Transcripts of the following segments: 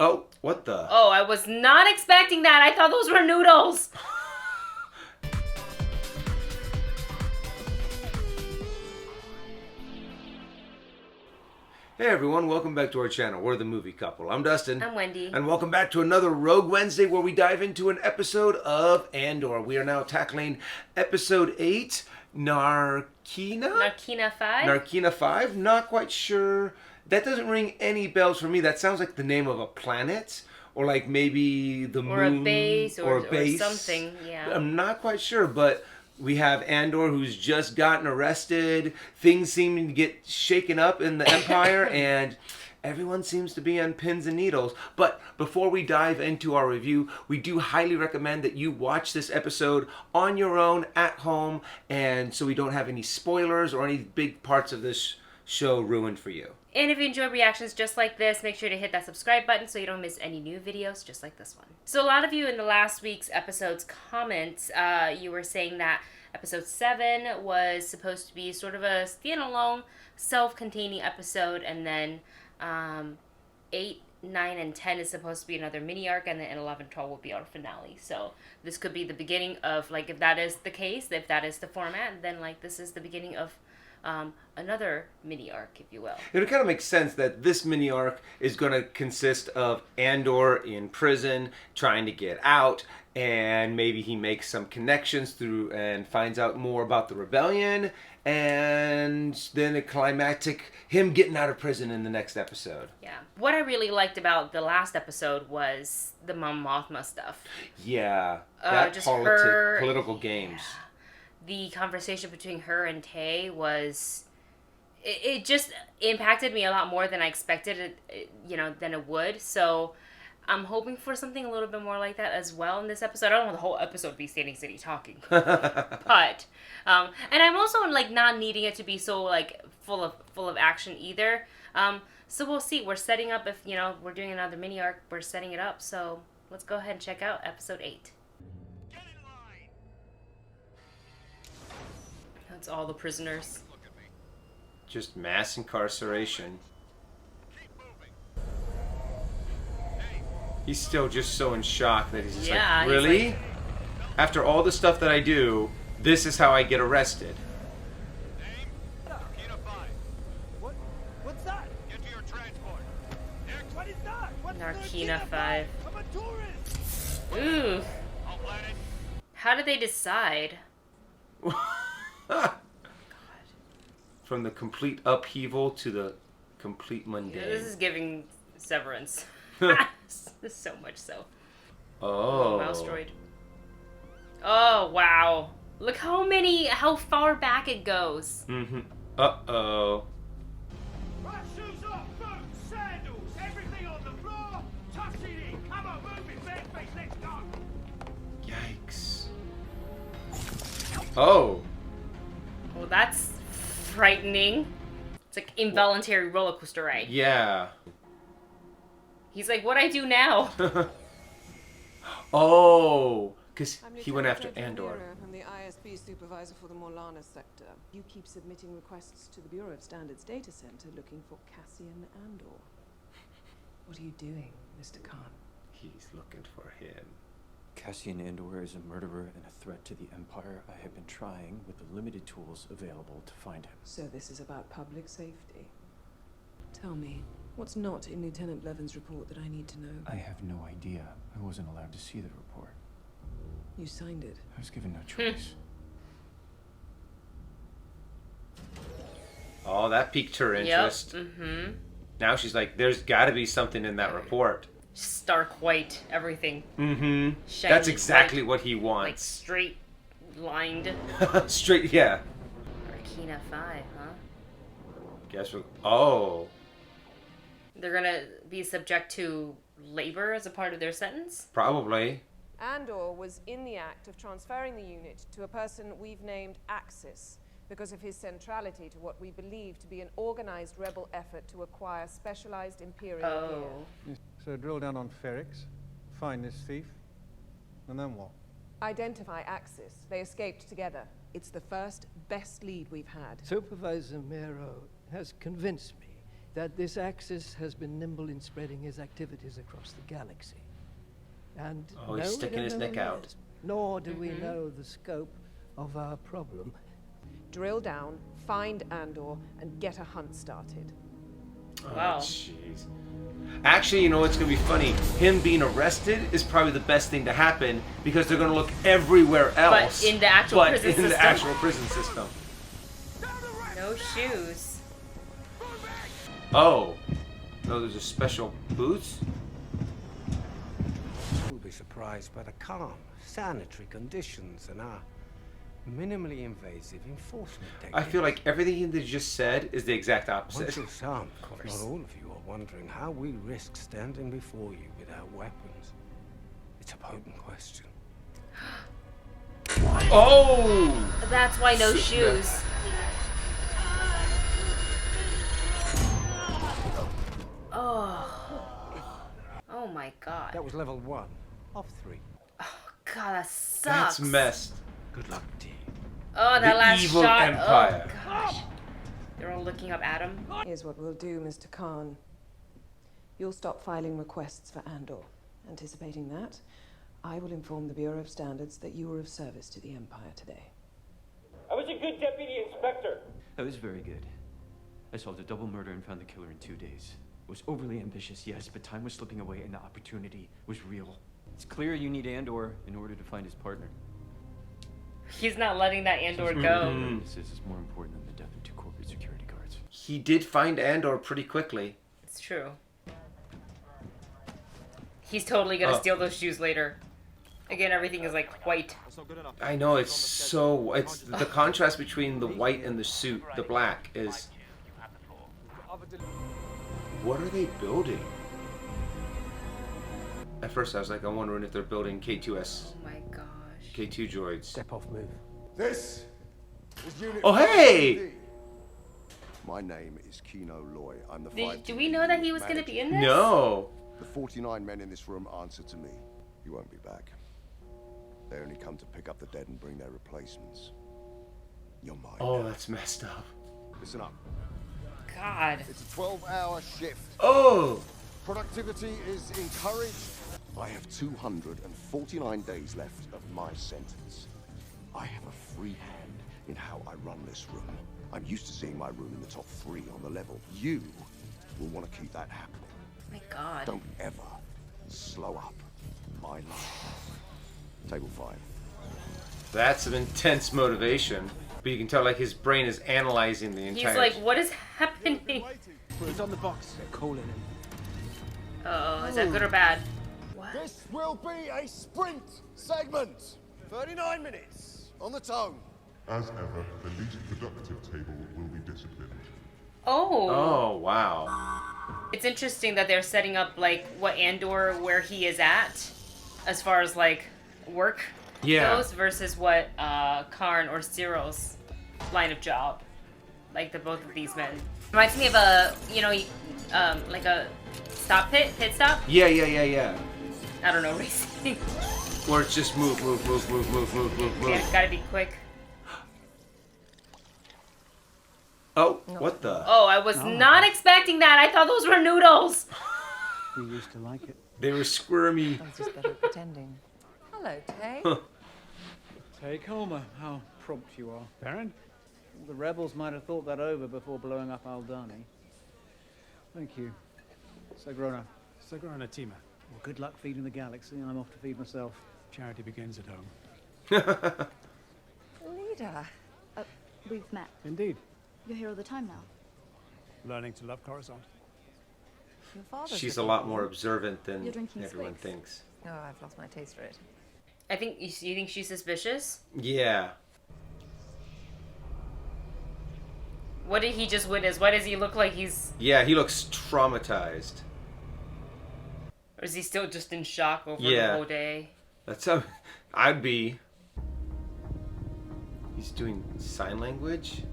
Oh, what the? Oh, I was not expecting that. I thought those were noodles. Hey everyone, welcome back to our channel. We're the Movie Couple. I'm Dustin. I'm Wendy. And welcome back to another Rogue Wednesday where we dive into an episode of Andor. We are now tackling episode 8, Narkina? Narkina 5? Narkina 5? Not quite sure. That doesn't ring any bells for me. That sounds like the name of a planet. Or like maybe the moon. Or a base. Or a base. Or something, yeah. I'm not quite sure, but we have Andor who's just gotten arrested. Things seem to get shaken up in the Empire, and everyone seems to be on pins and needles. But before we dive into our review, we do highly recommend that you watch this episode on your own at home, and so we don't have any spoilers or any big parts of this show ruined for you. And if you enjoy reactions just like this, make sure to hit that subscribe button so you don't miss any new videos just like this one. So a lot of you in the last week's episode's comments, you were saying that episode 7 was supposed to be sort of a standalone, self-containing episode, and then 8, 9, and 10 is supposed to be another mini-arc, and then 11, 12 will be our finale. So this could be the beginning of, like, if that is the case, if that is the format, then, like, this is the beginning of another mini arc, if you will. It kind of makes sense that this mini arc is going to consist of Andor in prison trying to get out, and maybe he makes some connections through and finds out more about the rebellion, and then a climactic him getting out of prison in the next episode. Yeah. What I really liked about the last episode was the Mom Mothma stuff. Yeah, that just political games. Yeah. The conversation between her and Tay was, it just impacted me a lot more than I expected it, than it would. So I'm hoping for something a little bit more like that as well in this episode. I don't want the whole episode to be Standing City talking, but and I'm also like not needing it to be so like full of action either. So we'll see. We're setting up, if we're doing another mini arc, we're setting it up. So let's go ahead and check out episode 8. That's all the prisoners. Just mass incarceration. He's still just so in shock that he's just like, really? Like, after all the stuff that I do, this is how I get arrested. Narkina 5. What's that? Get to your transport. Next. What is that? What's Narkina 5. I'm a tourist. Ooh. I'll plan it. How did they decide? God. From the complete upheaval to the complete mundane. Yeah, this is giving Severance. So much so. Oh. Mouse droid. Oh, wow. Look how far back it goes. Mm-hmm. Uh-oh. Right, shoes off, boots, sandals, everything on the floor. Toss it in. Come on, move it, back face, let's go. Yikes. Oh. Well, that's frightening. It's like involuntary roller coaster ride. Yeah. He's like, what'd I do now? Oh, because he went after Andor. Ray Ora, I'm the ISB supervisor for the Morlana sector. You keep submitting requests to the Bureau of Standards Data Center looking for Cassian Andor. What are you doing, Mr. Khan? He's looking for him. Cassian Andor is a murderer and a threat to the Empire. I have been trying, with the limited tools available, to find him. So this is about public safety. Tell me, what's not in Lieutenant Levin's report that I need to know? I have no idea. I wasn't allowed to see the report. You signed it. I was given no choice. Oh, that piqued her interest. Yep. Mm-hmm. Now she's like, there's got to be something in that report. Stark white, everything. Mm-hmm. Shiny, That's exactly like, what he like wants. straight lined. Straight, yeah. Narkina 5, huh? Guess what? Oh. They're gonna be subject to labor as a part of their sentence? Probably. Andor was in the act of transferring the unit to a person we've named Axis because of his centrality to what we believe to be an organized rebel effort to acquire specialized Imperial gear. So drill down on Ferrix, find this thief, and then what? Identify Axis. They escaped together. It's the first best lead we've had. Supervisor Mero has convinced me that this Axis has been nimble in spreading his activities across the galaxy. And Oh, he's no, we sticking don't his know neck where he out. is, nor do we know the scope of our problem. Drill down, find Andor, and get a hunt started. Wow. Oh, jeez. Actually, you know what's going to be funny? Him being arrested is probably the best thing to happen because they're going to look everywhere else. But in the actual prison in system. the actual prison system. No shoes. Oh. No, there's a special boots? You'll be surprised by the calm, sanitary conditions and our minimally invasive enforcement techniques. I feel like everything they just said is the exact I'm opposite. sure some, if not all of you, are wondering how we risk standing before you without weapons. It's a potent question. Oh! That's why no shoes. Oh. Oh my god. That was level 1 of 3. God, that sucks. That's messed. Good luck, team. Oh, that The last evil shot. empire. Oh gosh. They're all looking up at him. Here's what we'll do, Mr. Khan. You'll stop filing requests for Andor. Anticipating that, I will inform the Bureau of Standards that you were of service to the Empire today. I was a good deputy inspector. That was very good. I solved a double murder and found the killer in 2 days. It was overly ambitious, yes, but time was slipping away and the opportunity was real. It's clear you need Andor in order to find his partner. He's not letting that Andor go. This is more important than the death of 2 corporate security guards. He did find Andor pretty quickly. It's true. He's totally gonna steal those shoes later. Again, everything is like white. I know, it's so... It's the contrast between the white and the suit, the black, is... What are they building? At first I was like, I'm wondering if they're building K2S, Oh my gosh. K2 droids. Step off, move. This is Unit Oh, hey! 5D. My name is Kino Loy. I'm the Do we know that he was gonna be in this? No! The 49 men in this room answer to me. You won't be back. They only come to pick up the dead and bring their replacements. You're mine. Oh, that's messed up. Listen up. God. It's a 12-hour shift. Oh! Productivity is encouraged. I have 249 days left of my sentence. I have a free hand in how I run this room. I'm used to seeing my room in the top 3 on the level. You will want to keep that happening. Oh my god. Don't ever slow up my life. Table 5. That's some intense motivation. But you can tell, like, his brain is analyzing the entire... He's like, what is happening? It's on the box. They're calling him. Uh-oh, is that good or bad? What? This will be a sprint segment. 39 minutes on the tone. As ever, the least productive table will be disciplined. Oh. Oh, wow. It's interesting that they're setting up, like, what Andor, where he is at, as far as, like, work goes, versus what Karn or Cyril's line of job. Like, the both of these men. Reminds me of a, you know, like a pit stop? Yeah. I don't know, racing. Or it's just move. Yeah, gotta be quick. Oh, what the? Oh, I was not expecting that. I thought those were noodles. You used to like it. They were squirmy. I was just better at pretending. Hello, Tay. Take Homer, how prompt you are. Baron? The rebels might have thought that over before blowing up Aldani. Thank you. Sagrona. Sagrona Tima. Well, good luck feeding the galaxy. I'm off to feed myself. Charity begins at home. Leader. We've met. Indeed. You're here all the time now. Learning to love Coruscant. Your father's She's a lot more observant than You're drinking everyone Squeaks. thinks. Oh, I've lost my taste for it. I think, you think she's suspicious? Yeah. What did he just witness? Why does he look like he's... Yeah, he looks traumatized. Or is he still just in shock over Yeah. the whole day? That's how I'd be. He's doing sign language?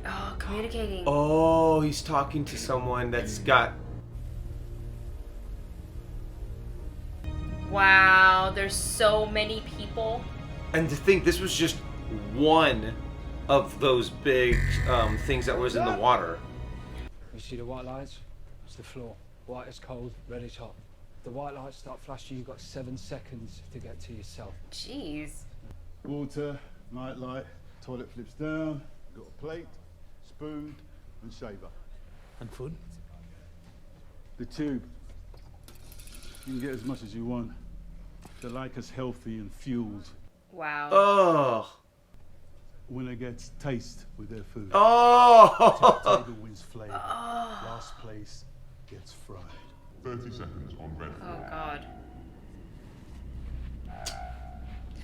Oh, communicating. Oh, he's talking to someone that's got... Wow, there's so many people. And to think this was just one of those big things that was in the water. see the white lights? It's the floor. White is cold, red is hot. The white lights start flashing, you've got 7 seconds to get to yourself. Jeez. Water, night light, toilet flips down, got a plate, spoon, and shaver. And food? The tube. You can get as much as you want. They like us healthy and fueled. Wow. Oh. Winner gets taste with their food. Oh. Top table wins flavor. Last place gets fried. 30 seconds on red. Oh god.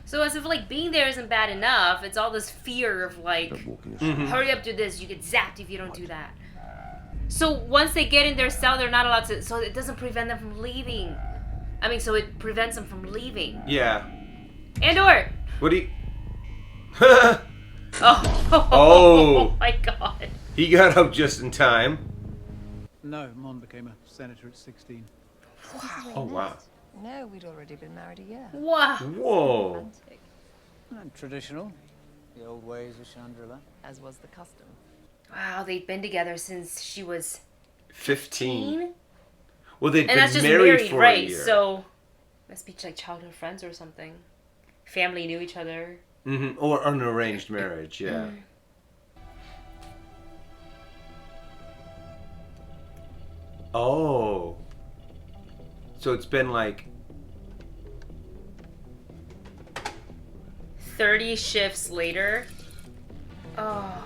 So as if like being there isn't bad enough, it's all this fear of like, hurry up, do this, you get zapped if you don't do that. So once they get in their cell, they're not allowed to, so it doesn't prevent them from leaving. I mean, so it prevents them from leaving. Yeah. Andor! What do you... Oh. Oh. My god. He got up just in time. No, Mon became a senator at 16. Wow. Oh, wow. No, we'd already been married a year. Wow. Whoa. And traditional. The old ways of Chandrila. As was the custom. Wow, they've been together since she was 15. Well, they've and been that's just married for right? a year. So must be like childhood friends or something. Family knew each other. Mm-hmm. Or an arranged marriage, yeah. Oh. So it's been like 30 shifts later. Oh.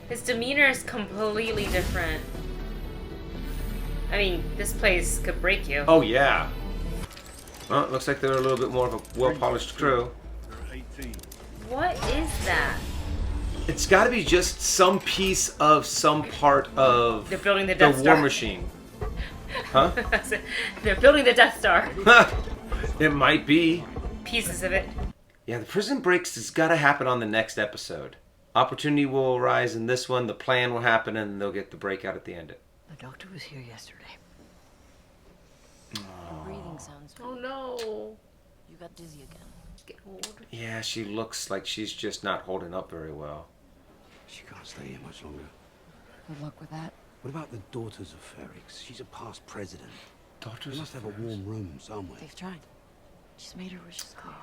His demeanor is completely different. I mean, this place could break you. Oh, yeah. Well, it looks like they're a little bit more of a well-polished crew. What is that? It's got to be just some piece of some part of They're building the Death War Star. Machine. Huh? They're building the Death Star. It might be. Pieces of it. Yeah, the prison breaks has got to happen on the next episode. Opportunity will arise in this one, the plan will happen, and they'll get the breakout at the end. The doctor was here yesterday. Breathing sounds. Oh no. You got dizzy again. Get old. Yeah, she looks like she's just not holding up very well. She can't stay here much longer. Good luck with that. What about the daughters of Ferrix? She's a past president. Daughters They must have a warm room somewhere. They've tried. She's made her wishes clear.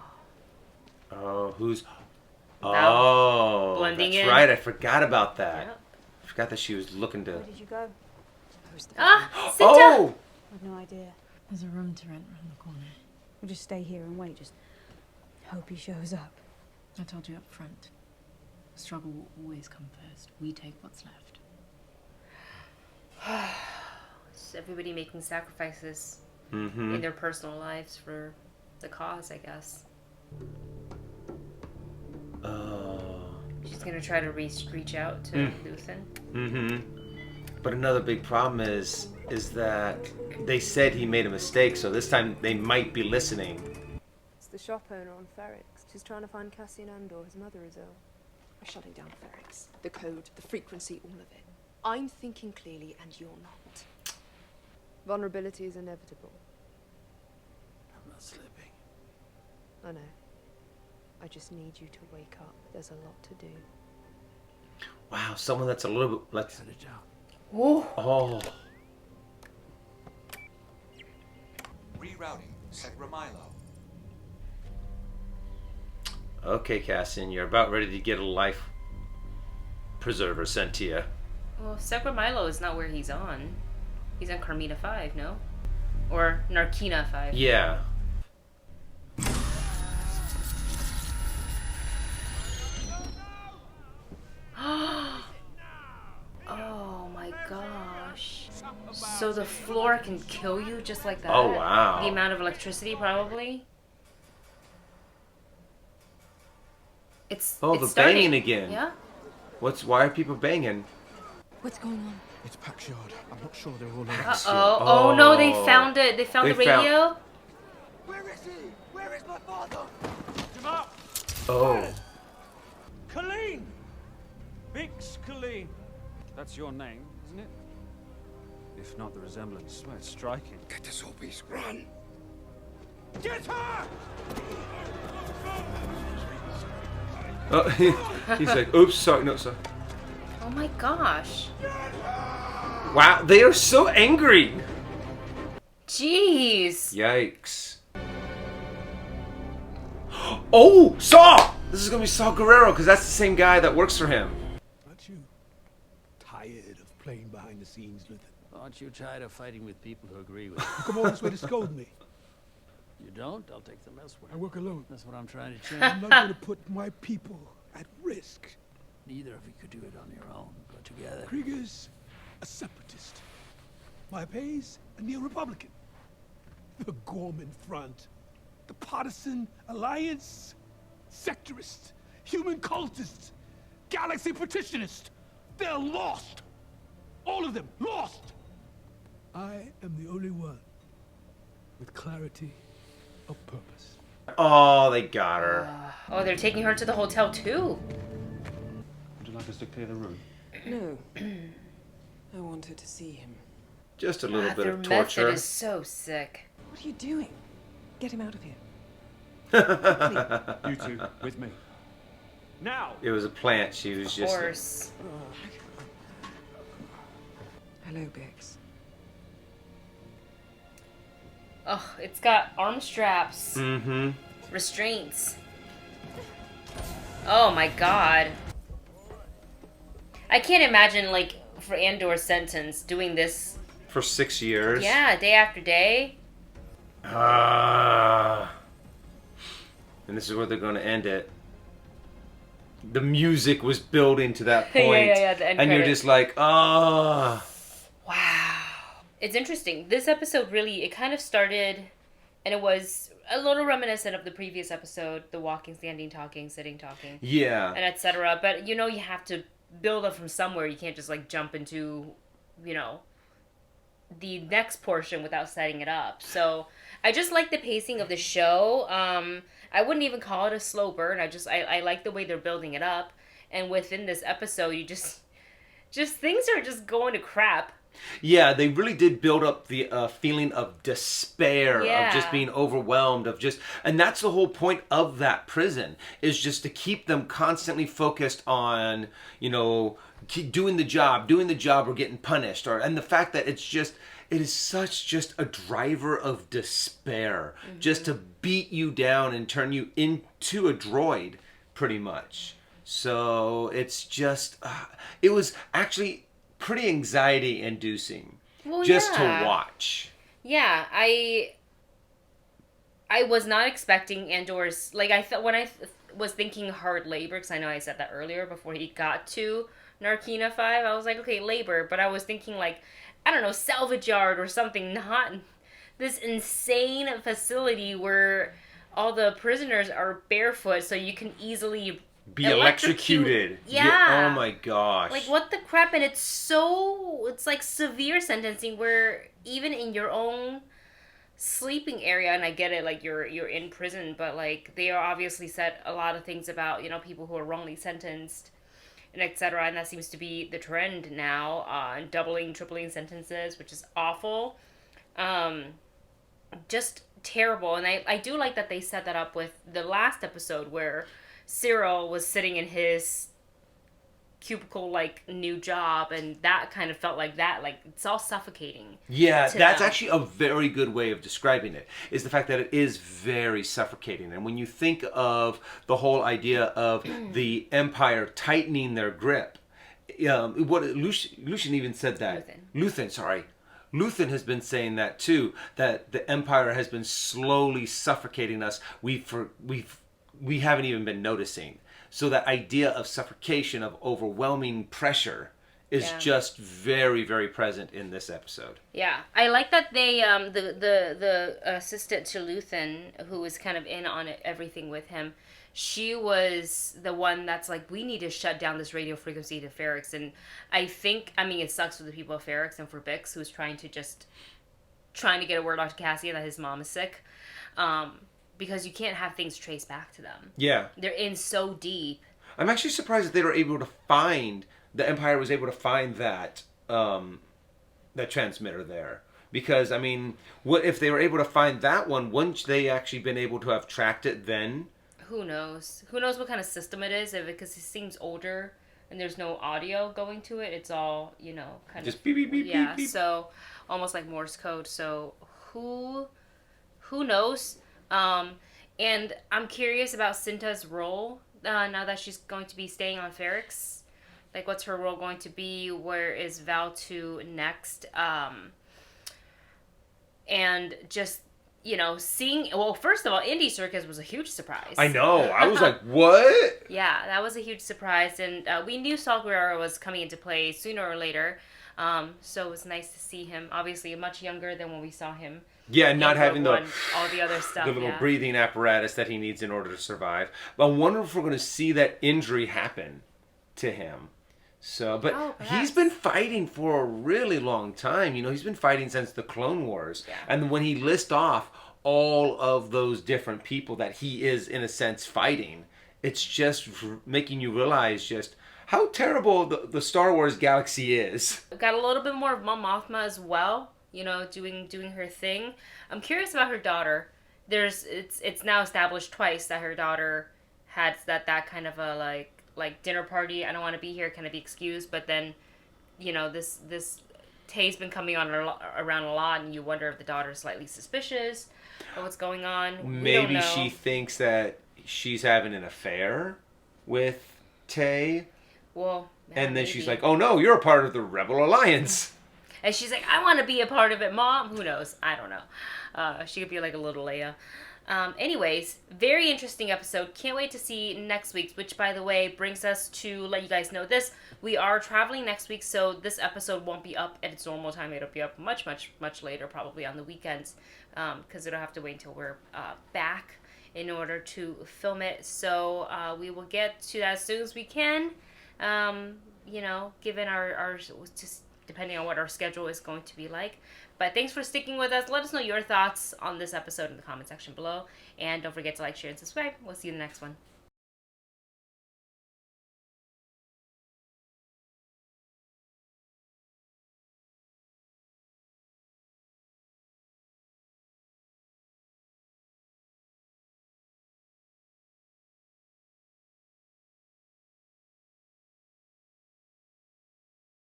Oh, who's... Now, Oh, blending that's in. right. I forgot about that. Yep. I forgot that she was looking to... Where did you go? Ah, Cinta! Oh! I've no idea. There's a room to rent around the corner. We'll just stay here and wait. Just hope he shows up. I told you up front. The struggle will always come first. We take what's left. It's everybody making sacrifices Mm-hmm. in their personal lives for the cause, I guess. She's gonna try to reach out to Luthen. Mm-hmm. But another big problem is that they said he made a mistake, so this time they might be listening. It's the shop owner on Ferrix. She's trying to find Cassian Andor. His mother is ill. We're shutting down Ferrix. The code, the frequency, all of it. I'm thinking clearly and you're not. Vulnerability is inevitable. I'm not slipping. I know. I just need you to wake up. There's a lot to do. Wow, someone that's a little bit... Let's... Cut it out. Oh. Rerouting Segramilo. Okay, Cassian, you're about ready to get a life preserver sent to you. Well, Segramilo is not where he's on. He's on Carmina 5, no? Or Narkina 5. Yeah. Oh my gosh. So the floor can kill you just like that? Oh, wow. The amount of electricity, probably? It's The starting. banging again. Yeah? Why are people banging? What's going on? It's Paxyard. I'm not sure they're all in. Uh-oh. Oh no, they found it. They found the radio. Where is he? Where is my father? Come up! Oh. Colleen! Vix Colleen. That's your name, isn't it? If not the resemblance, well, it's striking. Get this whole piece. Run! Get her! Oh, he's like, oops, sorry, no, sorry. Oh my gosh. Wow, they are so angry. Jeez. Yikes. Oh, Saw! This is gonna be Saw Gerrera, because that's the same guy that works for him. Aren't you tired of playing behind the scenes, Luther? Aren't you tired of fighting with people who agree with you? You come all this way to scold me. You don't? I'll take them elsewhere. I work alone. That's what I'm trying to change. I'm not going to put my people at risk. Neither of you could do it on your own, but together. Krieger's a separatist. My pay's a neo-Republican. The Gorman Front. The Partisan Alliance. Sectorist. Human cultist. Galaxy petitionist. They're lost. All of them lost. I am the only one with clarity of purpose. Oh, they got her. Oh, they're taking her to the hotel too. Would you like us to clear the room? No. I wanted to see him. Just a little bit their of torture. method is so sick. What are you doing? Get him out of here. You two, with me. Now! It was a plant. She was Of just. course. Hello, Bix. Oh, it's got arm straps. Mm-hmm. Restraints. Oh my god. I can't imagine, like, for Andor's sentence, doing this. For 6 years. Yeah, day after day. And this is where they're going to end it. The music was building to that point. Yeah, the end and you're credits. just like, ah. Wow. It's interesting. This episode really, it kind of started, and it was a little reminiscent of the previous episode, the walking, standing, talking, sitting, talking. Yeah. And etc. But, you know, you have to build up from somewhere. You can't just, like, jump into, you know, the next portion without setting it up. So I just like the pacing of the show. I wouldn't even call it a slow burn. I like the way they're building it up. And within this episode, you just things are just going to crap. Yeah, they really did build up the feeling of despair, Yeah. of just being overwhelmed, and that's the whole point of that prison, is just to keep them constantly focused on, you know, keep doing the job or getting punished, and the fact that it is such just a driver of despair, just to beat you down and turn you into a droid, pretty much. So it's just, it was actually pretty anxiety inducing to watch. Yeah, I was not expecting Andor's, like, I thought when I was thinking hard labor, because I know I said that earlier before he got to Narkina 5, I was like, okay, labor, but I was thinking, like, I don't know, salvage yard or something, not this insane facility where all the prisoners are barefoot so you can easily be electrocuted. Yeah. Oh my gosh. Like, what the crap? And it's like severe sentencing where even in your own sleeping area, and I get it, like, you're in prison, but, like, they are obviously said a lot of things about, you know, people who are wrongly sentenced and etc. And that seems to be the trend now, doubling, tripling sentences, which is awful. Just terrible. And I do like that they set that up with the last episode where Cyril was sitting in his cubicle, like, new job, and that kind of felt like that, like, it's all suffocating. Yeah, that's them. actually a very good way of describing it, is the fact that it is very suffocating. And when you think of the whole idea of the Empire tightening their grip, what Lucian even said that. Luthen has been saying that too, that the Empire has been slowly suffocating us. We haven't even been noticing. So that idea of suffocation, of overwhelming pressure, is just very, very present in this episode. Yeah, I like that they the assistant to Luthen, who was kind of in on everything with him, she was the one that's like, we need to shut down this radio frequency to Ferrix. And I mean, it sucks for the people of Ferrix and for Bix, who's trying to get a word out to Cassian that his mom is sick. Because you can't have things traced back to them. Yeah. They're in so deep. I'm actually surprised that they were able to find, the Empire was able to find that that transmitter there. Because, I mean, what if they were able to find that one, wouldn't they actually been able to have tracked it then? Who knows? Who knows what kind of system it is, because it seems older and there's no audio going to it. It's all, you know, kind just of beep beep beep yeah. beep beep. So almost like Morse code. So who knows? And I'm curious about Cinta's role now that she's going to be staying on Ferrix. Like, what's her role going to be? Where is Val 2 next? And just, you know, seeing... Well, first of all, Indy Circus was a huge surprise. I know. I was like, what? Yeah, that was a huge surprise. And we knew Saul Guerrero was coming into play sooner or later. So it was nice to see him. Obviously, much younger than when we saw him. Yeah, not having all the other stuff. The little breathing apparatus that he needs in order to survive. But I wonder if we're going to see that injury happen to him. So, but he's been fighting for a really long time. You know, he's been fighting since the Clone Wars. Yeah. And when he lists off all of those different people that he is, in a sense, fighting, it's just making you realize just how terrible the Star Wars galaxy is. Got a little bit more of Mom Mothma as well. You know, doing her thing. I'm curious about her daughter. It's now established twice that her daughter had that kind of a like dinner party. I don't want to be here, kind of be excused. But then, you know, this Tay's been coming on around a lot, and you wonder if the daughter's slightly suspicious of what's going on. Maybe she thinks that she's having an affair with Tay. Well, yeah, and then maybe. She's like, "Oh no, you're a part of the Rebel Alliance." And she's like, I want to be a part of it, Mom. Who knows? I don't know. She could be like a little Leia. Anyways, very interesting episode. Can't wait to see next week's, which, by the way, brings us to let you guys know this. We are traveling next week, so this episode won't be up at its normal time. It'll be up much, much, much later, probably on the weekends, because it'll have to wait until we're back in order to film it. So we will get to that as soon as we can, you know, given our just depending on what our schedule is going to be like. But thanks for sticking with us. Let us know your thoughts on this episode in the comment section below. And don't forget to like, share, and subscribe. We'll see you in the next one.